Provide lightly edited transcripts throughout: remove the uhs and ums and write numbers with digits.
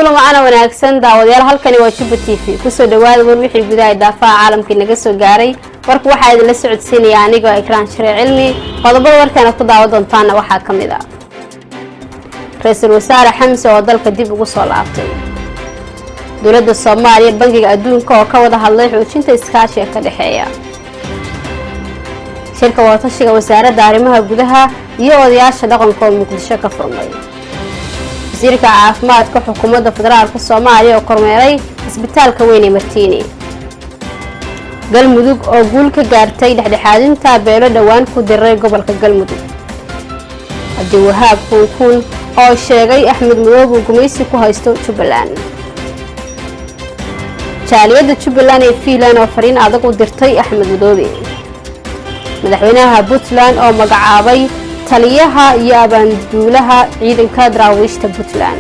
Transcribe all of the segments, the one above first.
kulan macana wanaagsan daawadayaal halkani waa Juba TV kusoo dhawaada wixii gudaha daafaca caalamka naga soo gaaray warku waxa idin la socodsiinaya aniga Ikraan Shire Cilmi qodobada warkana ku daawan doontaan waxa kamid ah Ra'iisul Wasaare Xamse oo dalka dib ugu soo laabtay dawladda Soomaaliya bangiga adduunka oo ka wada hadlay xoojinta iskaashiga ka dhaxeeya shirka wadatashiga wasaaradda arrimaha gudaha iyo odayaasha dhaqanka oo Muqdisho ka furmay wasiirka caafimaadka xukuumadda federaalka Soomaaliya oo kormeeray isbitaalka weyn ee Martiini galmudug oo guul ka gaartay dhexdhexaadinta beelo dhawaan ku diray gobolka galmudug Abdi Wahaab Kunkun oo sheegay Axmed Madoobe uu gumaysi ku haysto Jubbaland jaaliyadda Jubbaland ee fiilan oo fariin adag u dirtay Axmed Madoobe madaxweynaha Puntland oo magacaabay taliyaha iyo abaanduulaha ciidanka daraawiishta Puntland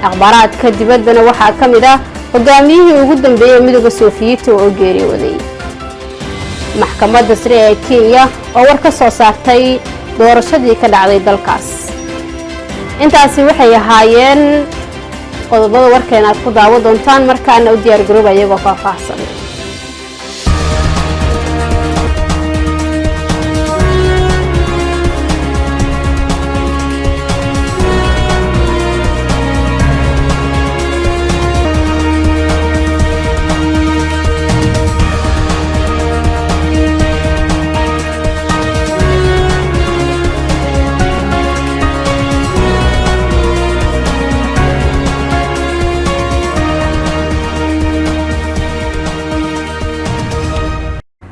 akhbaaraadka dibaddana waxaa ka mid ah hogaamiyihii ugu dambeeyay midowga Sofiyeeti oo geeriyooday maxkamadda sare ee Kenya oo war ka soo saartay doorashadii ka dhacday dalkaas intaasi waxay ahaayeen qodobada warkeena aad ku daawan doontaan markaana u diyaar garooba iyagoo faahfaahsan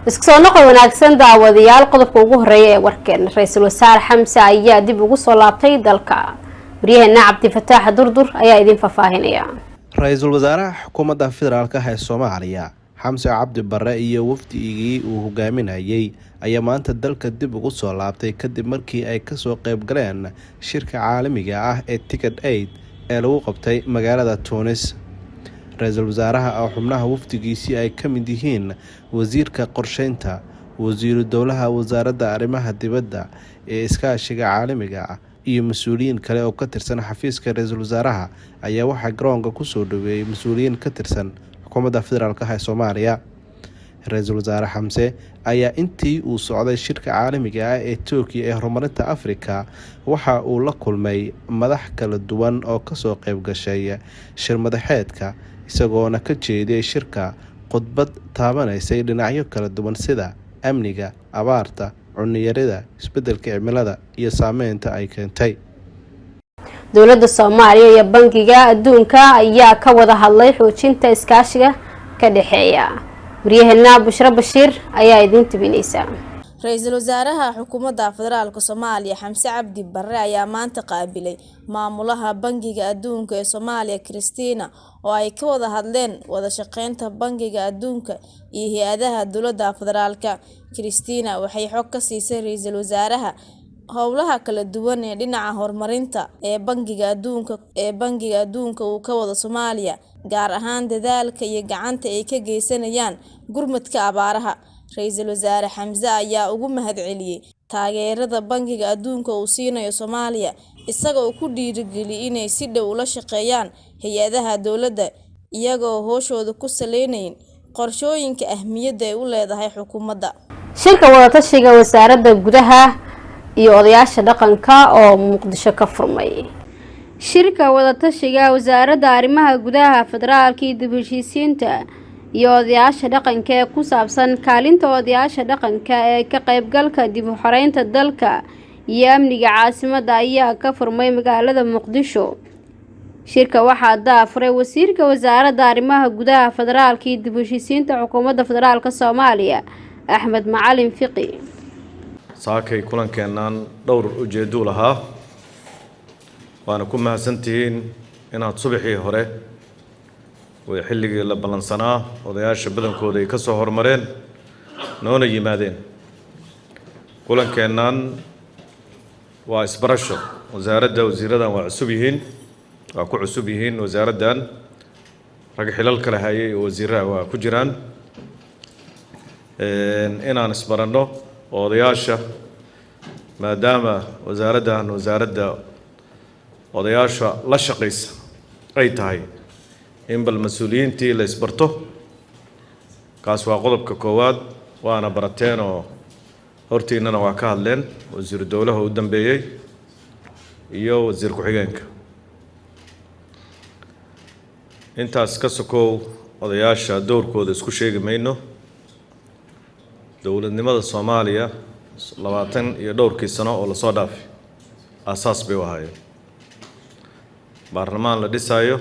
isku soo noqo wanaagsan daawadayaal qodobka ugu horeeya ee warkeena Ra'iisul Wasaare Xamse ayaa dib ugu soo laabtay dalka wariyahana Cabdi Fataax Durdur ayaa idin faafahinaya Ra'iisul Wasaaraha xukuumadda federaalka ee Soomaaliya Xamse Cabdi Barre iyo wafdigii uu hogaaminayay ayaa maanta dalka dib ugu soo laabtay kadib markii ay ka soo qayb galeen shirka caalamiga ah ee Ticket Aid ee lagu qabtay magaalada Tunis Ra'iisul Wasaaraha oo xubnaha wafdigiisii ay ka mid yihiin wasiirka qorsheynta wasiiru dowlaha wasaaradda arrimaha dibadda ee iskaashiga caalamiga ah iyo mas'uuliyiin kale oo ka tirsan xafiiska Ra'iisul Wasaaraha ayaa waxa garoonka ku soo dhaweeyay mas'uuliyiin ka tirsan xukuumadda federaalka ee Soomaaliya Ra'iisul Wasaare Xamse ayaa intii uu socday shirka caalamiga ah ee Tokyo ee horumarinta Afrika waxa uu la kulmay madax kala duwan oo ka soo qayb gashay shir madaxeedka isagoona ka jeediyay shirka khudbad taabanaysay dhinacyo kala duwan sida amniga abaarta cuniyarida isbedelka cimilada iyo saameynta ay keentay dawladda Soomaaliya iyo bangiga adduunka ayaa ka wada hadlay xoojinta iskaashiga ka dhaxeeya wariyahana Bushra Bashiir ayaa idin tibinaysa Ra'iisul Wasaaraha xukuumadda federaalka Soomaaliya Xamse Cabdi Barre ayaa maanta qaabilay maamulaha bangiga adduunka ee Soomaaliya Christina oo ay ka wada hadleen wada shaqeynta bangiga adduunka iyo hay'adaha dawladda federaalka Christina waxay xog ka siisay Ra'iisul Wasaaraha howlaha kala duwan ee dhinaca horumarinta ee bangiga adduunka uu ka wada Soomaaliya gaar ahaan dadaalka iyo gacanta ay ka geysanayaan gurmadka abaaraha Ra'iisul Wasaare Xamse ayaa ugu mahadceliyay taageerada bangiga adduunka uu siinayo Soomaaliya isagoo ku dhiirigeliyay inay si dhow ula shaqeeyaan hay'adaha dawladda iyagoo hooshooda ku saleynayn qorshooyinka ahmiyadda ay u leedahay xukuumadda shirka wadatashiga wasaaradda gudaha iyo odayaasha dhaqanka oo Muqdisho ka furmay shirka wadatashiga wasaaradda arrimaha gudaha federaalka iyo dib u heshiisiinta iyo odayaasha dhaqanka ee ku saabsan kaalinta odayaasha dhaqanka ee ka qaybgalka dib u xoreynta dalka iyo amniga caasimadda ayaa ka furmay magaalada Muqdisho shirka waxaa daafuray wasiirka wasaaradda arrimaha gudaha federaalka iyo dib u heshiisiinta xukuumadda federaalka Soomaaliya Axmed Macalin Fiqi saakay kulankeenan dhowr ujeedo lahaa waana ku mahadsantihiin inaad subaxii hore way xilligii la balansanaa odayaasha badankooda ay ka soo hormareen noona yimaadeen kulankeenan waa isbarasho wasaaradda wasiiradan waa ku cusub yihiin wasaaraddan rag xilal kala hayay oo wasiiraha waa ku jiraan inaan isbaranno odayaasha maadaama wasaaradda odayaasha la shaqeysa ay tahay in bal mas-uuliyiintii la isbarto. kaas waa qodobka koowaad, waana barateen oo hortiinana waa ka hadleen wasiiru dowlaha u dambeeyey iyo wasiir ku-xigeenka. intaas ka sokow odayaasha dowrkooda isku sheegi mayno. dowladnimada Soomaaliya 20 iyo dhowrkii sano oo la soo dhaafay asaas bay u ahaayeen. baarlamaan la dhisayo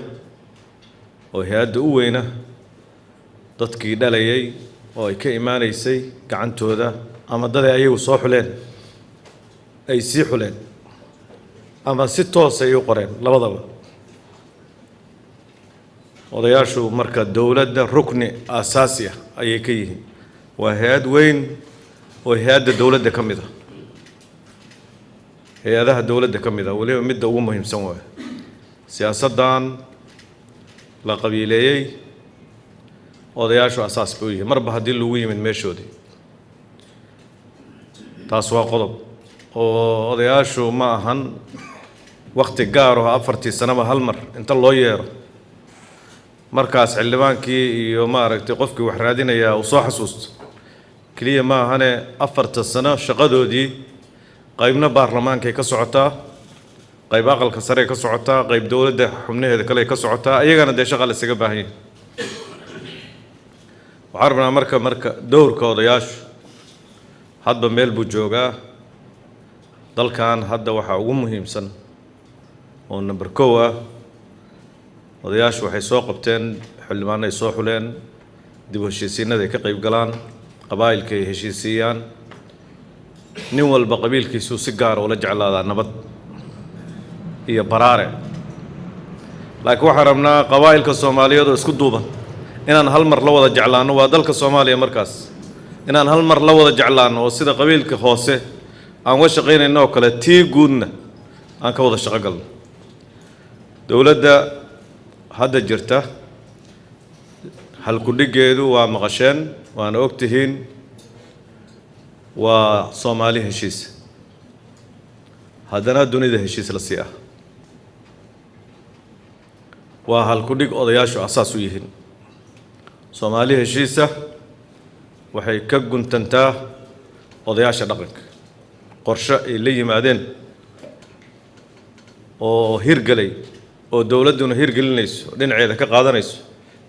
oo hay'adda u weyna dadkii dhalayay oo ay ka imaanaysay gacantooda ama dad ay ayagu soo xuleen ay sii xuleen ama si toos ay u qoreen labadaba. odayaashu marka dowladda rukni asaasi ah ayay ka yihiin. waa hay'ad weyn oo hay'adda dowladda ka mid ah, hay'adaha dowladda ka mid ah, waliba midda ugu muhiimsan waa siyaasaddan la qabiileeyay. odayaashu asaas bay u yihiin marba haddii lagu yimid meeshoodii. taas waa qodob oo odayaashu ma ahan waqti gaar oo 4 sanaba hal mar inta loo yeero markaas xildhibaankii iyo maaragtay qofkii wax raadinaya uu soo xasuusto kaliya ma ahane 4 sano shaqadoodii qaybna baarlamaankay ka socotaa, qayb aqalka sare ka socotaa, qayb dowladda xubnaheeda kale ka socotaa, iyagana dee shaqa la isaga baahan yahay. waxaan rabnaa marka dowrka odayaashu hadba meel buu joogaa. dalkan hadda waxaa ugu muhiimsan oo number 1 ah, odayaashu waxay soo qabteen xildhibaanay soo xuleen, dib u heshiisiinada ay ka qayb galaan, qabaa'ilka ay heshiisiyaan, nin walba qabiilkiisu si gaar oo la jeclaadaa nabad iyo baraare. laakiin waxaan rabnaa qabaa'ilka Soomaaliyeed oo isku duuban inaan hal mar la wada jeclaano. waa dalka Soomaaliya markaas inaan hal mar la wada jeclaano oo sida qabiilka hoose aan uga shaqaynayno oo kale tii guudna aan ka wada shaqo galno. dowladda hadda jirta halkudhigeedu waa maqasheen, waana ogtihiin, waa Soomaali heshiis, haddana dunida heshiis la sii ah. waa halkudhig odayaashu asaas u yihiin. Soomaali heshiisa waxay ka guntantaa odayaasha dhaqanka. qorshe ay la yimaadeen oo hirgalay oo dowladduna hirgelinayso dhinaceeda ka qaadanayso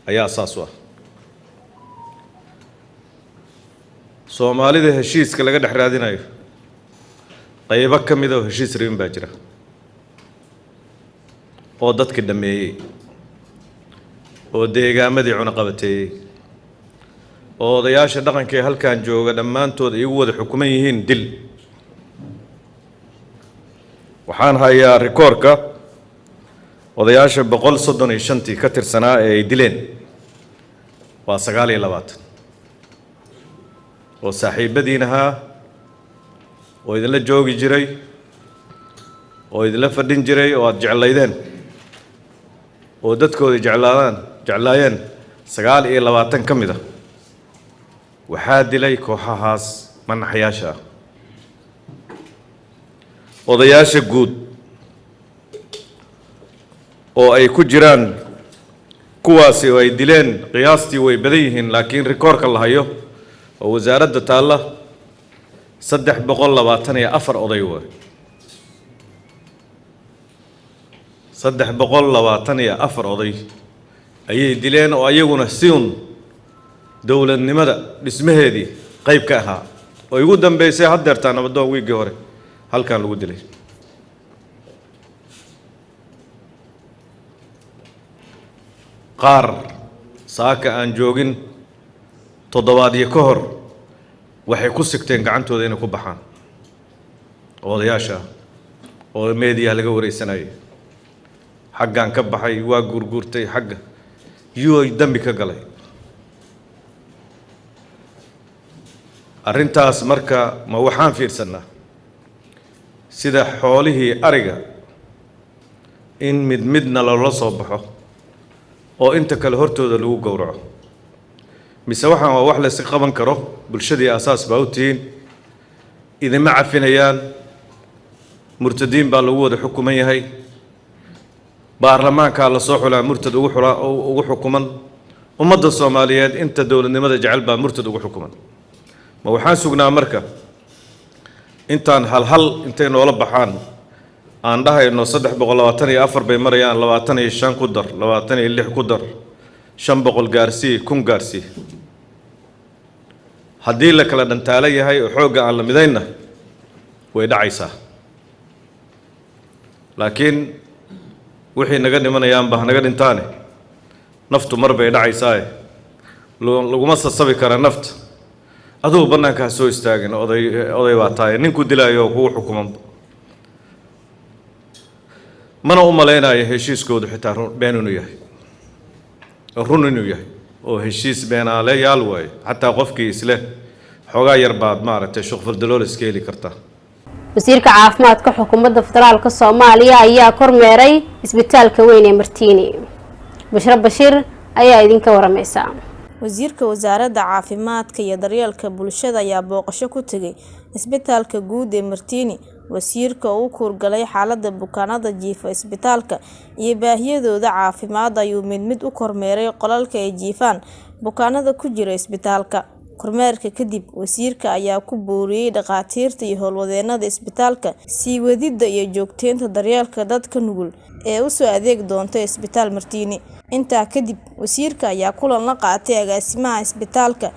ayaa asaas u ah. Soomaalida heshiiska laga dhex raadinayo qaybo ka mid ah oo heshiis rabin baa jira oo dadka dhameeyay, oo deegaamadii cunaqabateeyay, oo odayaasha dhaqanka ee halkan jooga dhammaantood ay ugu wada xukuman yihiin dil. waxaan hayaa rikoorka odayaasha 135 ka tirsanaa ee ay dileen waa 29 oo saaxiibadiin ahaa, oo idinla joogi jiray, oo idinla fadhin jiray, oo aad jeclaydeen, oo dadkoodii jeclaayeen 29 ka mid ah waxaa dilay kooxahaas manaxyaasha ah. odayaasha guud oo ay ku jiraan kuwaasi oo ay dileen qiyaastii way badan yihiin, laakiin rikoorka la hayo oo wasaaradda taalla 324 oday waay. 324 oday ayay dileen oo ayaguna siun dowladnimada dhismaheedii qayb ka ahaa, oo ugu dambeysay haddeertaa nabadoon wiigii hore halkan lagu dilay. qaar saaka aan joogin toddobaadyo ka hor waxay ku sigteen gacantooda inay ku baxaan odayaasha oo meediyaha laga wareysanayay. xaggan ka baxay, waa gurgurtay xagga yuu dambi ka galay. arrintaas marka ma waxaan fiirsanaa sida xoolihii ariga in mid midna loola soo baxo oo inta kale hortooda lagu gowraco, mise waxaan waa wax la iska qaban karo? bulshadii asaas baa u tihiin, idinma cafinayaan, murtadiin baa lagu wada xukuman yahay, baarlamaanka la soo xulaa murtad ugu xukuman ummadda Soomaaliyeed inta dowladnimada jecel baa murtad ugu xukuman ma waxaan sugnaa marka intaan hal intay noola baxaan aan dhahayno 324 bay marayaan 25 ku dar 26 ku dar 500 gaarsii 1000 gaarsii haddii la kala dhantaala yahay oo xoogga aan la midayna way dhacaysaa laakiin wixii naga dhimanayaan baa naga dhintaane naftu mar bay dhacaysaa laguma sasabi kara nafta aduu bannaanka soo istaagin oday baa tahay ninku dilaayo kugu xukuman mana u maleynayo heshiiskoodu xitaa been inuu yahay run inuu yahay oo heshiis beenaale yaal waaye xataa qofkii isle xoogaa yar baad maaragtay shuqful dalool iska heli kartaa wasiirka caafimaadka xukuumadda federaalka Soomaaliya ayaa kormeeray isbitaalka weyn ee Martini Bashir Bashir ayaa idinka waramaysa wasiirka wasaaradda caafimaadka iyo daryeelka bulshada ayaa booqasho ku tagay isbitaalka guud ee Martini wasiirka uu kurgalay xaaladda bukaanada jiifa isbitaalka iyo baahiyadooda caafimaad ayuu mid u kormeeray qolalka ay jiifaan bukaanada ku jira isbitaalka kormeerka kadib wasiirka ayaa ku booriyay dhaqaatiirta iyo howlwadeenada isbitaalka sii wadida iyo joogteynta daryeelka dadka nugul ee u soo adeeg doonta isbitaal Martini intaa kadib wasiirka ayaa kulan la qaatay agaasimaha isbitaalka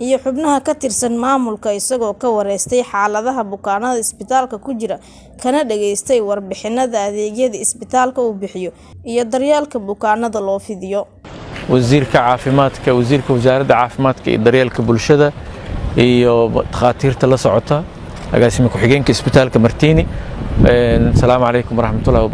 iyo xubnaha ka tirsan maamulka isagoo ka wareystay xaaladaha bukaanada isbitaalka ku jira kana dhageystay warbixinada adeegyada isbitaalka uu bixiyo iyo daryeelka bukaanada loo fidiyo wasiirka caafimaadka wasiirka wasaaradda caafimaadka iyo daryeelka bulshada iyo dhaqaatiirta la socota agaasima ku xigeenka isbitaalka Martini. Assalaamu alaykum waraxmatullaahi